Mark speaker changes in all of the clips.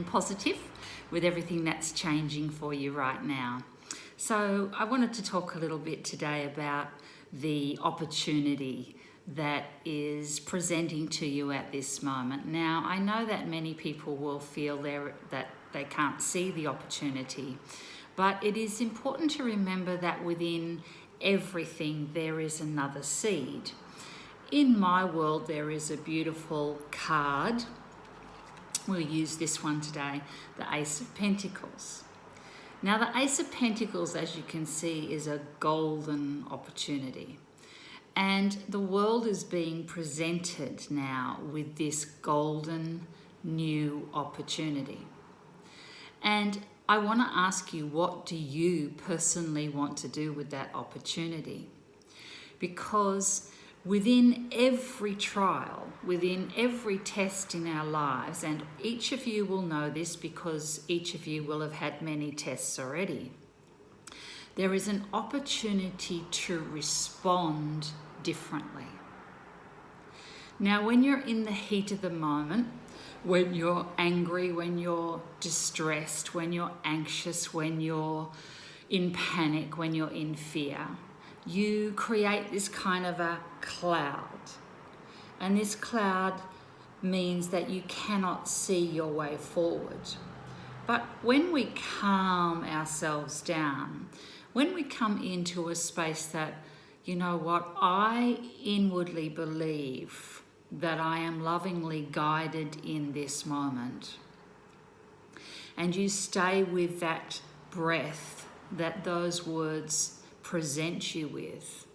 Speaker 1: positive with everything that's changing for you right now. So I wanted to talk a little bit today about the opportunity that is presenting to you at this moment. Now, I know that many people will feel that they can't see the opportunity, but it is important to remember that within everything there is another seed. In my world, there is a beautiful card. We'll use this one today, the Ace of Pentacles. Now, the Ace of Pentacles, as you can see, is a golden opportunity. And the world is being presented now with this golden new opportunity. And I want to ask you, what do you personally want to do with that opportunity? Because within every trial, within every test in our lives, and each of you will know this because each of you will have had many tests already, there is an opportunity to respond differently. Now, when you're in the heat of the moment, when you're angry, when you're distressed, when you're anxious, when you're in panic, when you're in fear, you create this kind of a cloud. And this cloud means that you cannot see your way forward. But when we calm ourselves down, when we come into a space that, you know what, I inwardly believe that I am lovingly guided in this moment, and you stay with that breath that those words present you with,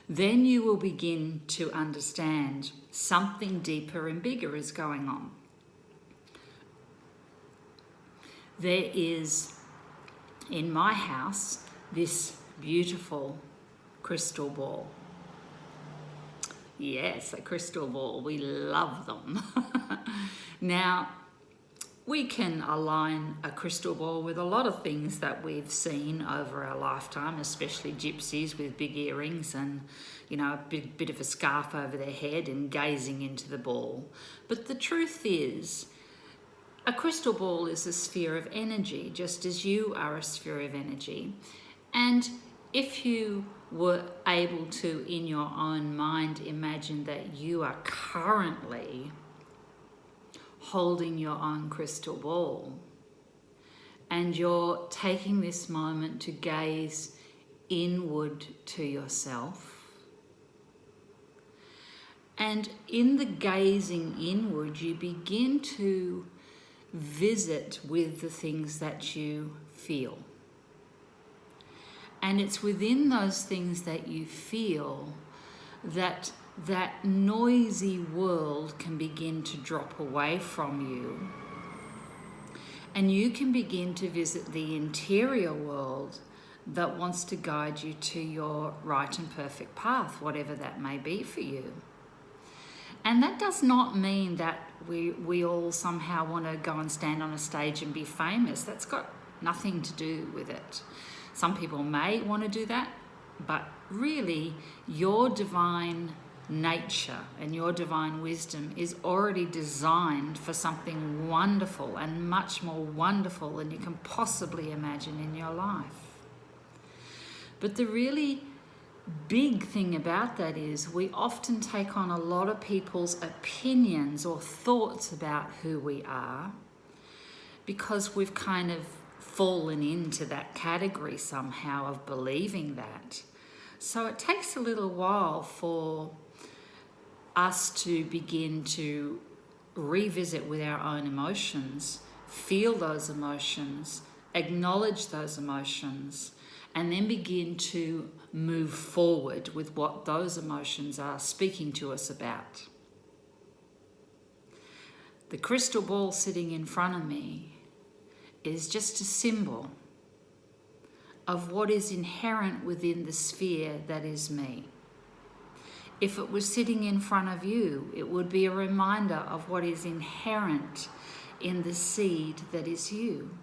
Speaker 1: then you will begin to understand something deeper and bigger is going on. There is, in my house, this beautiful crystal ball. Yes, a crystal ball. We love them. Now, we can align a crystal ball with a lot of things that we've seen over our lifetime, especially gypsies with big earrings and, you know, a bit of a scarf over their head and gazing into the ball. But the truth is, a crystal ball is a sphere of energy, just as you are a sphere of energy. And if you were able to, in your own mind, imagine that you are currently holding your own crystal ball, and you're taking this moment to gaze inward to yourself, and in the gazing inward you begin to visit with the things that you feel. And it's within those things that you feel that that noisy world can begin to drop away from you, and you can begin to visit the interior world that wants to guide you to your right and perfect path, whatever that may be for you. And that does not mean that we all somehow want to go and stand on a stage and be famous. That's got nothing to do with it. Some people may want to do that, but really your divine nature and your divine wisdom is already designed for something wonderful, and much more wonderful than you can possibly imagine in your life. But the really big thing about that is we often take on a lot of people's opinions or thoughts about who we are because we've kind of fallen into that category somehow of believing that. So it takes a little while for us to begin to revisit with our own emotions, feel those emotions, acknowledge those emotions, and then begin to move forward with what those emotions are speaking to us about. The crystal ball sitting in front of me is just a symbol of what is inherent within the sphere that is me. If it was sitting in front of you, it would be a reminder of what is inherent in the seed that is you.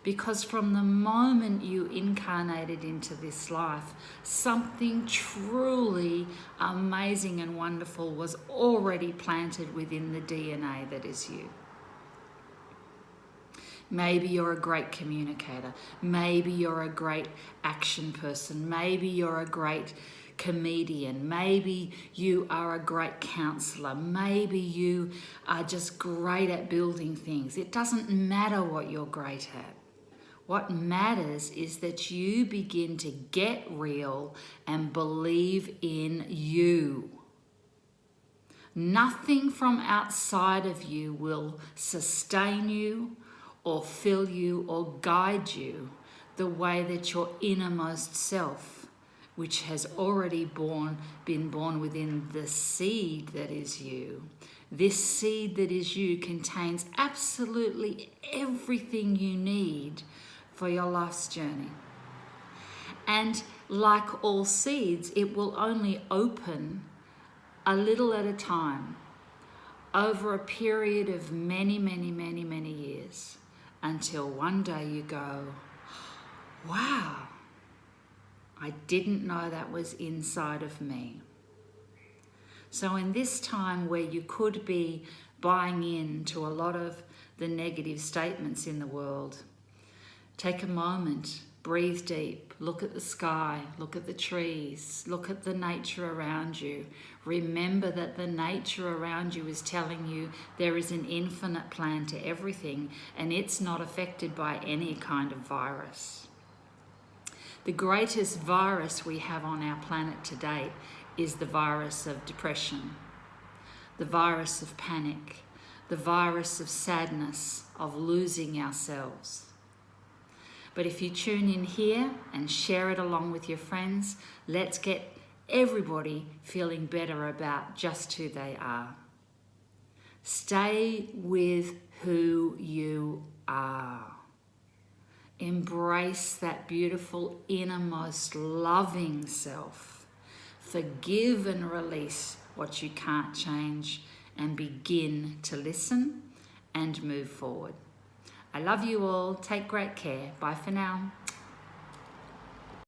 Speaker 1: Because from the moment you incarnated into this life, something truly amazing and wonderful was already planted within the DNA that is you. Maybe you're a great communicator. Maybe you're a great action person. Maybe you're a great comedian. Maybe you are a great counselor. Maybe you are just great at building things. It doesn't matter what you're great at. What matters is that you begin to get real and believe in you. Nothing from outside of you will sustain you or fill you or guide you the way that your innermost self, which has already been born within the seed that is you. This seed that is you contains absolutely everything you need for your life's journey. And like all seeds, it will only open a little at a time over a period of many, many, many, many years, until one day you go, wow, I didn't know that was inside of me. So in this time where you could be buying into a lot of the negative statements in the world, take a moment, breathe deep, look at the sky, look at the trees, look at the nature around you. Remember that the nature around you is telling you there is an infinite plan to everything, and it's not affected by any kind of virus. The greatest virus we have on our planet to date is the virus of depression, the virus of panic, the virus of sadness, of losing ourselves. But if you tune in here and share it along with your friends, let's get everybody feeling better about just who they are. Stay with who you are. Embrace that beautiful innermost loving self. Forgive and release what you can't change and begin to listen and move forward. I love you all. Take great care. Bye for now.